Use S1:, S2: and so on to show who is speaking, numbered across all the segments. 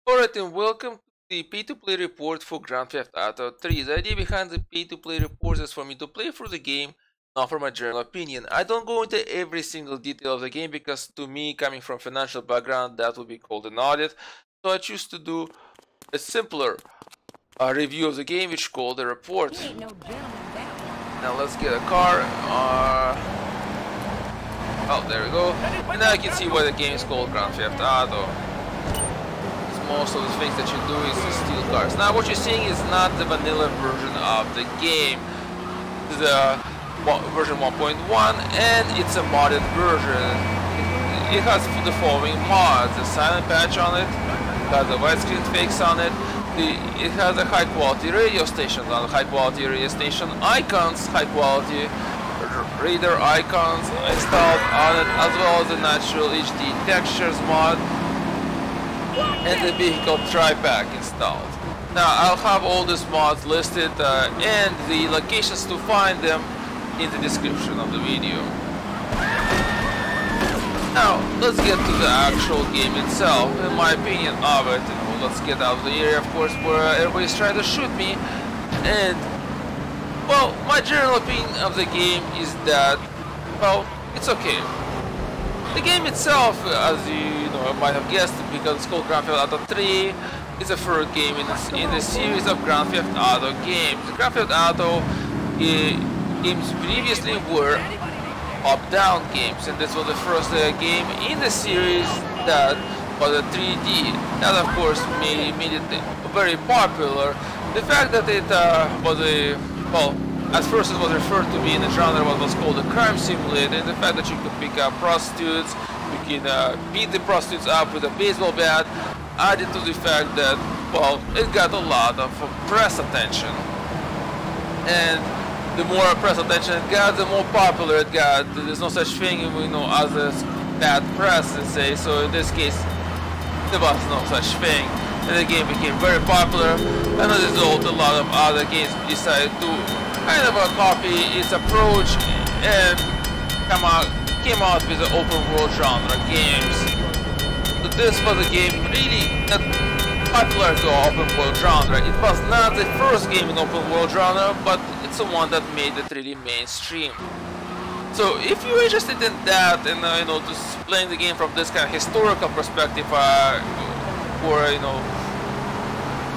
S1: Alright, and welcome to the pay-to-play report for Grand Theft Auto 3. The idea behind the pay-to-play report is for me to play through the game, not for my general opinion. I don't go into every single detail of the game because to me, coming from financial background, that would be called an audit. So I choose to do a simpler review of the game, which is called a report. Now let's get a car. Oh, there we go. And now you can see why the game is called Grand Theft Auto. Most of the things that you do is to steal cars. Now what you're seeing is not the vanilla version of the game. The version 1.1 and it's a modded version. It has the following mods: the silent patch on it, got the widescreen fakes on it, it has a high quality radio station on high quality radio station icons, high quality radar icons installed on it, as well as the natural HD textures mod and the vehicle tri-pack installed. Now I'll have all these mods listed and the locations to find them in the description of the video. Now let's get to the actual game itself. In my opinion of it, let's get out of the area, of course, where everybody's trying to shoot me. And well, my general opinion of the game is that, well, it's okay. The game itself, as you might have guessed, because it's called Grand Theft Auto 3, is the third game in the series of Grand Theft Auto games. The Grand Theft Auto games previously were up-down games, and this was the first game in the series that was a 3D. That, of course, made it very popular. The fact that it was a, well, at first it was referred to be in the genre what was called a crime simulator, and the fact that you could pick up prostitutes, you can beat the prostitutes up with a baseball bat, added to the fact that, well, it got a lot of press attention. And the more press attention it got, the more popular it got. There's no such thing, as a bad press, let's say, so in this case, there was no such thing. And the game became very popular, and as a result, a lot of other games decided to kind of copy its approach and came out with the open world genre games. So this was a game really not popular to open world genre. It was not the first game in open world genre, but it's the one that made it really mainstream. So if you're interested in that and just playing the game from this kind of historical perspective, or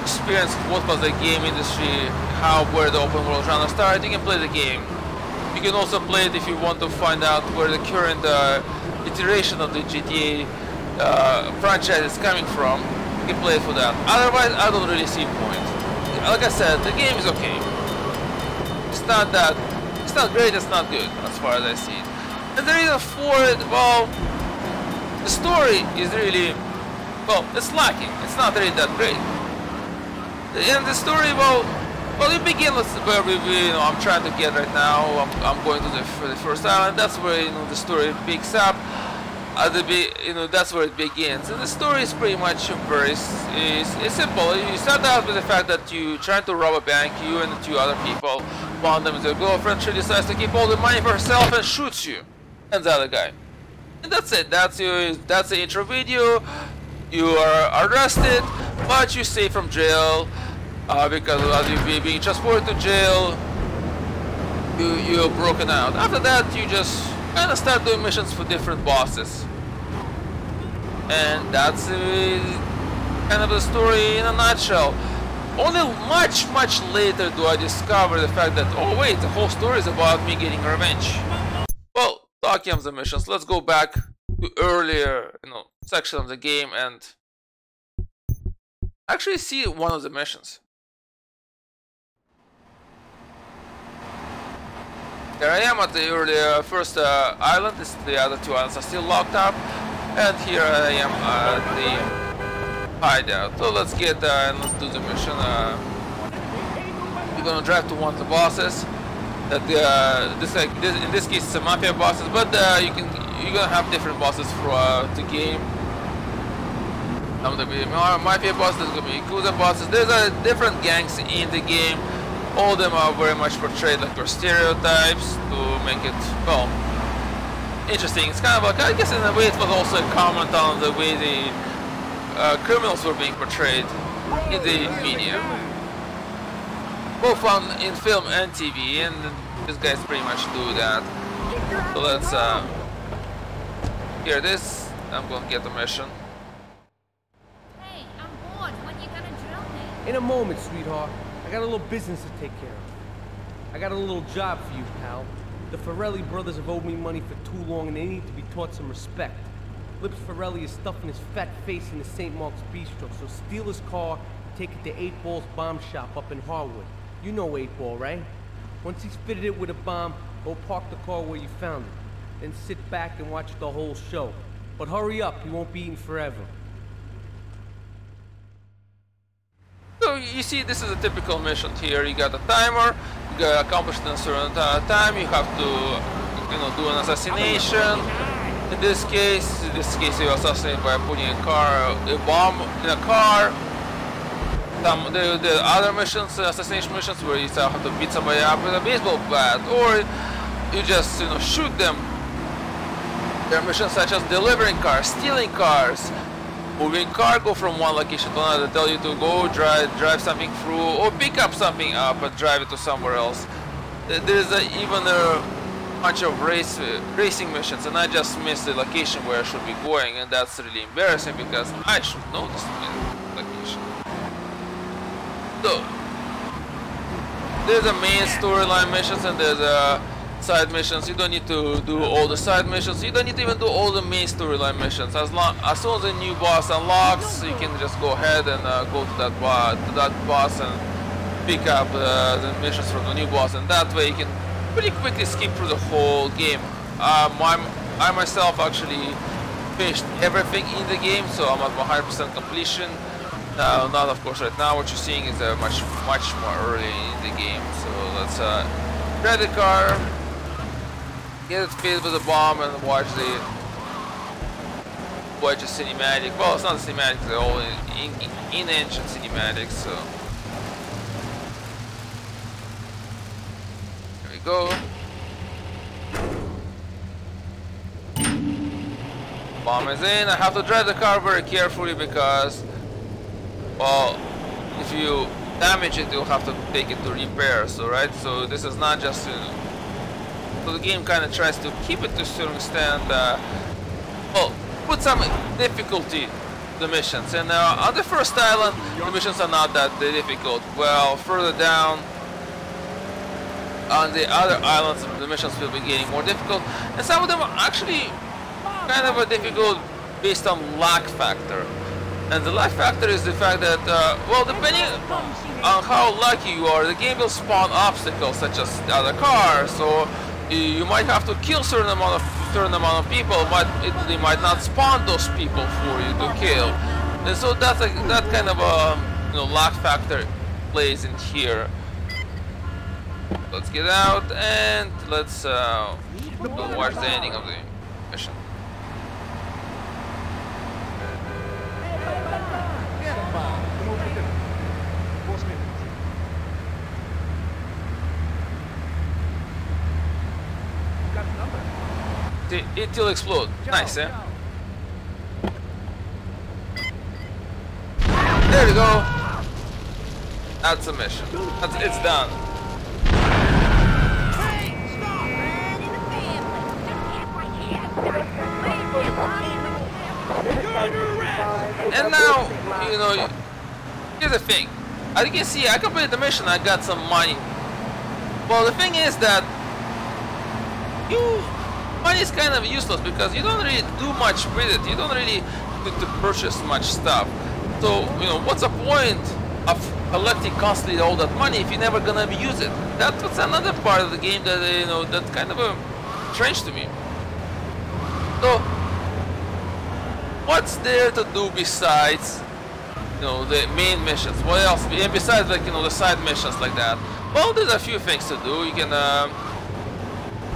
S1: experience what was the game industry, where the open world genre started, you can play the game. You can also play it if you want to find out where the current iteration of the GTA franchise is coming from. You can play it for that. Otherwise, I don't really see a point. Like I said, the game is okay. It's not great, it's not good, as far as I see it. And the reason for it, well, the story is really, well, it's lacking. It's not really that great. And the story, well, it begins where I'm trying to get right now. I'm going to the first island. That's where the story picks up. That's where it begins. And the story is pretty much very it's simple. You start out with the fact that you trying to rob a bank. You and the two other people. One of them is your girlfriend. She decides to keep all the money for herself and shoots you and the other guy. And that's it. That's the intro video. You are arrested, but you stay from jail. Because as you're being transported to jail, you're broken out. After that, you just kind of start doing missions for different bosses. And that's kind of the story in a nutshell. Only much later do I discover the fact that, oh wait, the whole story is about me getting revenge. Well, talking of the missions, let's go back to earlier section of the game and actually see one of the missions. There I am at the earlier first island. The other two islands are still locked up, and here I am at the hideout. So let's get and let's do the mission. We're gonna drive to one of the bosses. That in this case it's a mafia bosses, but you're gonna have different bosses throughout the game. Some of them will be mafia bosses, there's gonna be Yakuza bosses. There's different gangs in the game. All of them are very much portrayed like their stereotypes to make it, well, interesting. It's kind of like, I guess in a way it was also a comment on the way criminals were being portrayed in the media, both in film and TV, and these guys pretty much do that. So let's hear this. I'm gonna get the mission.
S2: Hey, I'm bored. When you gonna drill me?
S3: In a moment, sweetheart. I got a little business to take care of. I got a little job for you, pal. The Forelli brothers have owed me money for too long, and they need to be taught some respect. Lips Forelli is stuffing his fat face in the St. Mark's Bistro, so steal his car, take it to 8 Ball's bomb shop up in Harwood. You know 8 Ball, right? Once he's fitted it with a bomb, go park the car where you found it. Then sit back and watch the whole show. But hurry up, he won't be eating forever.
S1: So you see, this is a typical mission here. You got a timer, you got to accomplish it in a certain time, you have to, you know, do an assassination. In this case you assassinate by putting a bomb in a car. The other missions, assassination missions, where you have to beat somebody up with a baseball bat, or you just, you know, shoot them. There are missions such as delivering cars, stealing cars, moving cargo from one location to another, tell you to go drive something through, or pick up something up and drive it to somewhere else. There's even a bunch of racing missions, and I just missed the location where I should be going, and that's really embarrassing because I should know this location. So there's a main storyline missions and there's side missions. You don't need to do all the side missions. You don't need to even do all the main storyline missions. As soon as a new boss unlocks, you can just go ahead and go to that boss and pick up the missions from the new boss, and that way you can pretty quickly skip through the whole game. I myself actually finished everything in the game, so I'm at 100% completion. Not of course right now. What you're seeing is much more early in the game. So let's grab the car, get it filled with a bomb, and watch the cinematic. Well, it's not a cinematic; they're all in-engine cinematics. So here we go. Bomb is in. I have to drive the car very carefully because, well, if you damage it, you'll have to take it to repair. So so this is not just, so the game kind of tries to keep it to a certain extent. Well, put some difficulty to the missions. And on the first island, the missions are not that difficult. Well, further down on the other islands, the missions will be getting more difficult, and some of them are actually kind of difficult based on lag factor. And the lag factor is the fact that, well, depending on how lucky you are, the game will spawn obstacles such as other cars, so you might have to kill certain amount of people, but they might not spawn those people for you to kill. And so that kind of lag factor plays in here. Let's get out and let's watch the ending of the mission. It will explode. Nice, eh? There we go. That's a mission. It's done. And now, here's the thing. As you can see, I completed the mission. I got some money. Well, the thing is that money is kind of useless because you don't really do much with it. You don't really need to purchase much stuff. So, what's the point of collecting constantly all that money if you're never gonna use it? That's another part of the game that that's kind of strange to me. So, what's there to do besides the main missions? What else? And besides the side missions like that? Well, there's a few things to do. You can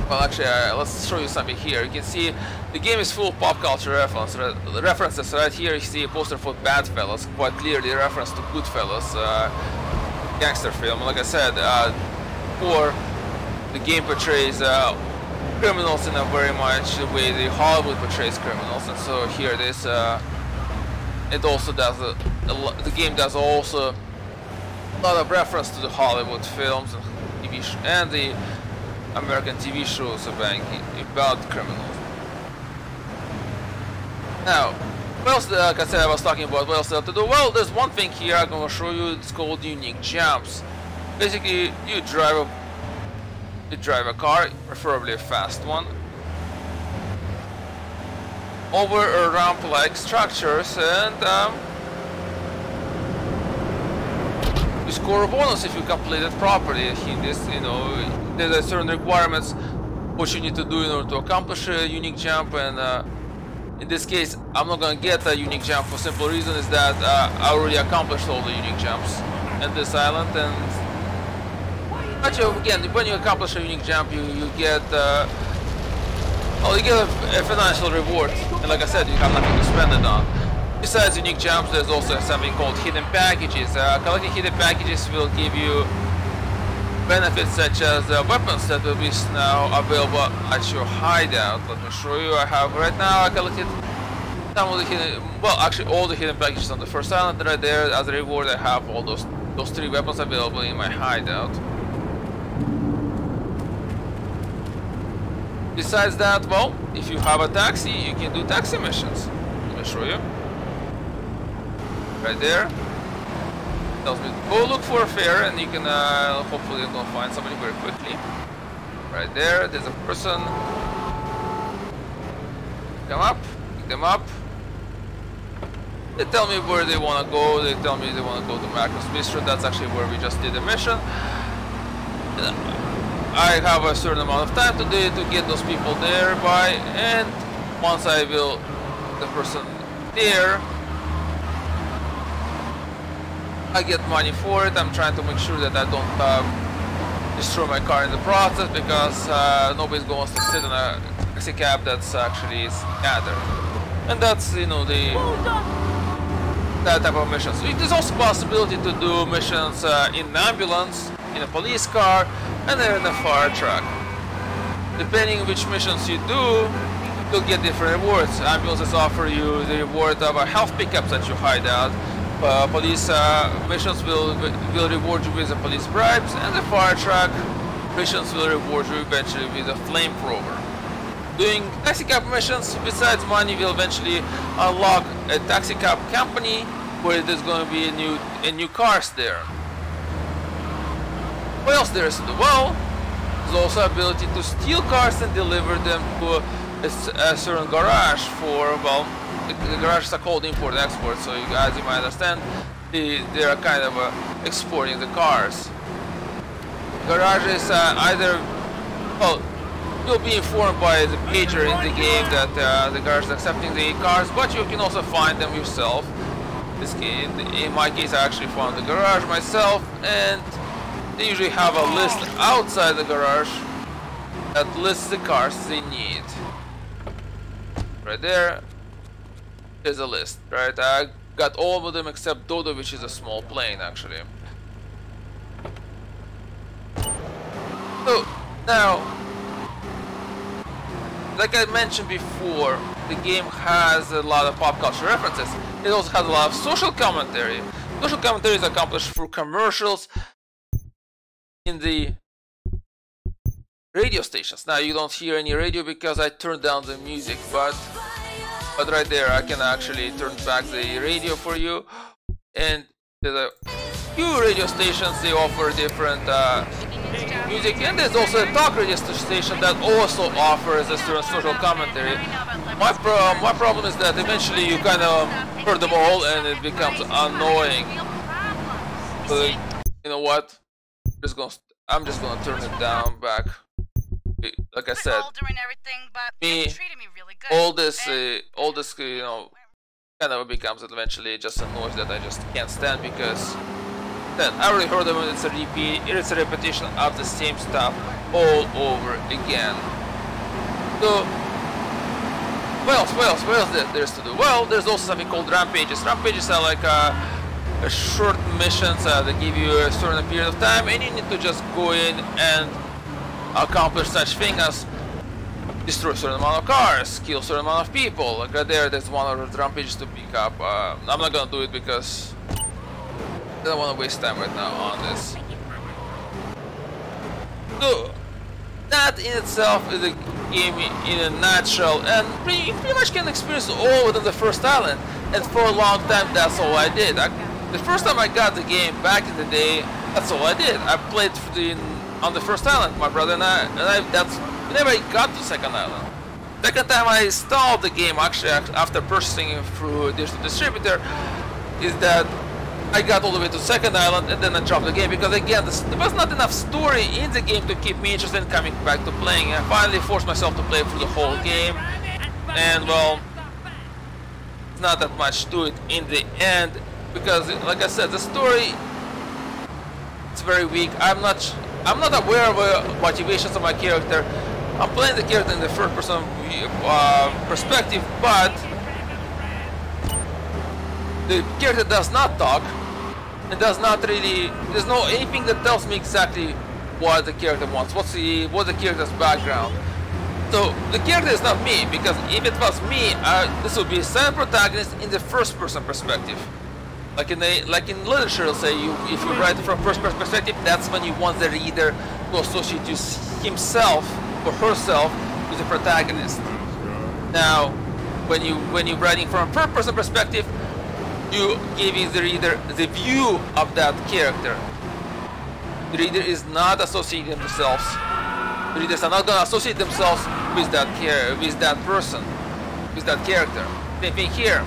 S1: well, actually, let's show you something here. You can see the game is full of pop culture references. Right here, you see a poster for Badfellas, quite clearly a reference to Goodfellas, gangster film. Like I said, or the game portrays criminals in a very much the way the Hollywood portrays criminals, and so here it is. it also does the game does also a lot of reference to the Hollywood films and and the American TV shows about criminals. Now, what else, like I said, I was talking about what else to do. Well, there's one thing here I'm going to show you. It's called unique jumps. Basically, you drive a car, preferably a fast one, over a ramp-like structures, and you score a bonus if you complete it properly. In this, there's certain requirements what you need to do in order to accomplish a unique jump, and in this case, I'm not gonna get a unique jump for simple reason is that I already accomplished all the unique jumps in this island, and again, when you accomplish a unique jump, you get you get a financial reward, and like I said, you have nothing to spend it on. Besides unique jumps, there's also something called hidden packages. Collecting hidden packages will give you benefits such as weapons that will be now available at your hideout. Let me show you. I have right now, I collected some of the hidden, well, actually all the hidden packages on the first island right there. As a reward, I have all those 3 weapons available in my hideout. Besides that, well, if you have a taxi, you can do taxi missions. Let me show you. Right there. Tells me go look for a fare, and you can hopefully you're gonna find somebody very quickly. Right there, there's a person. Come up, pick them up. They tell me where they want to go. They tell me they want to go to Marcus Bistro. That's actually where we just did a mission. I have a certain amount of time today to get those people there by, and once I will the person there, I get money for it. I'm trying to make sure that I don't destroy my car in the process, because nobody's going to sit in a taxi cab that's actually scattered. And that's, that type of missions. There's also possibility to do missions in an ambulance, in a police car, and then in a fire truck. Depending which missions you do, you'll get different rewards. Ambulances offer you the reward of a health pickups at your hideout. Police missions will reward you with the police bribes, and the fire truck missions will reward you eventually with a flamethrower. Doing taxi cab missions, besides money, will eventually unlock a taxi cab company where there's going to be a new cars there. What else there is to do? Well, there's also ability to steal cars and deliver them to a certain garage for, well, the garages are called import-export, so you guys, you might understand, they are kind of exporting the cars. Garages either, well, you'll be informed by the pager in the game that the garage is accepting the cars, but you can also find them yourself. In my case, I actually found the garage myself, and they usually have a list outside the garage that lists the cars they need. Right there. There's a list, right? I got all of them except Dodo, which is a small plane, actually. So, now, like I mentioned before, the game has a lot of pop culture references. It also has a lot of social commentary. Social commentary is accomplished through commercials in the radio stations. Now, you don't hear any radio because I turned down the music, but right there I can actually turn back the radio for you, and there's a few radio stations. They offer different music, and there's also a talk radio station that also offers a certain social commentary. My problem is that eventually you kind of heard them all and it becomes annoying. So, you know what? I'm just gonna turn it down back. Like I said, all this, kind of becomes eventually just a noise that I just can't stand, because then I already heard them. It's a repeat. It's a repetition of the same stuff all over again. So, what else there's to do? Well, there's also something called rampages. Rampages are like a short missions that give you a certain period of time, and you need to just go in and accomplish such thing as destroy a certain amount of cars, kill a certain amount of people. Like right there, there's one of the rampages to pick up. I'm not gonna do it because I don't want to waste time right now on this. So that in itself is a game in a nutshell, and you pretty much can experience all within the first island. And for a long time, that's all I did. The first time I got the game back in the day, that's all I did. I played on the first island, my brother and I whenever I got to the second island. Second time I installed the game, actually after purchasing it through a digital distributor, is that I got all the way to the second island and then I dropped the game because again there was not enough story in the game to keep me interested in coming back to playing. I finally forced myself to play through the whole game, and well, it's not that much to it in the end because, like I said, the story it's very weak. I'm not aware of the motivations of my character. I'm playing the character in the first person perspective, but the character does not talk. It does not really. There's no anything that tells me exactly what the character wants. What's the character's background? So the character is not me, because if it was me, this would be a silent protagonist in the first person perspective. Like in literature, they'll say if you write from first person perspective, that's when you want the reader to associate himself or herself with the protagonist. Now, when you're writing from a third person perspective, you give the reader the view of that character. The reader is not associating themselves. The readers are not going to associate themselves with that person, with that character. Same thing here.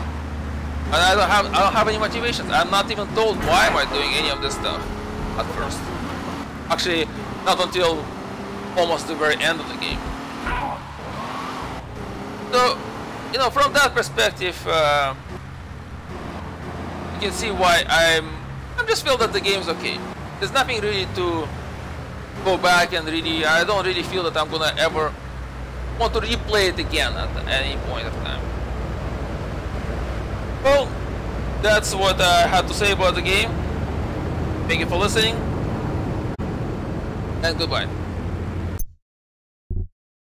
S1: And I don't have any motivations. I'm not even told why am I doing any of this stuff at first. Actually, not until almost the very end of the game. So, you know, from that perspective, you can see why I'm just feel that the game's okay. There's nothing really to go back and really. I don't really feel that I'm gonna ever want to replay it again at any point of time. Well, that's what I had to say about the game. Thank you for listening, and goodbye.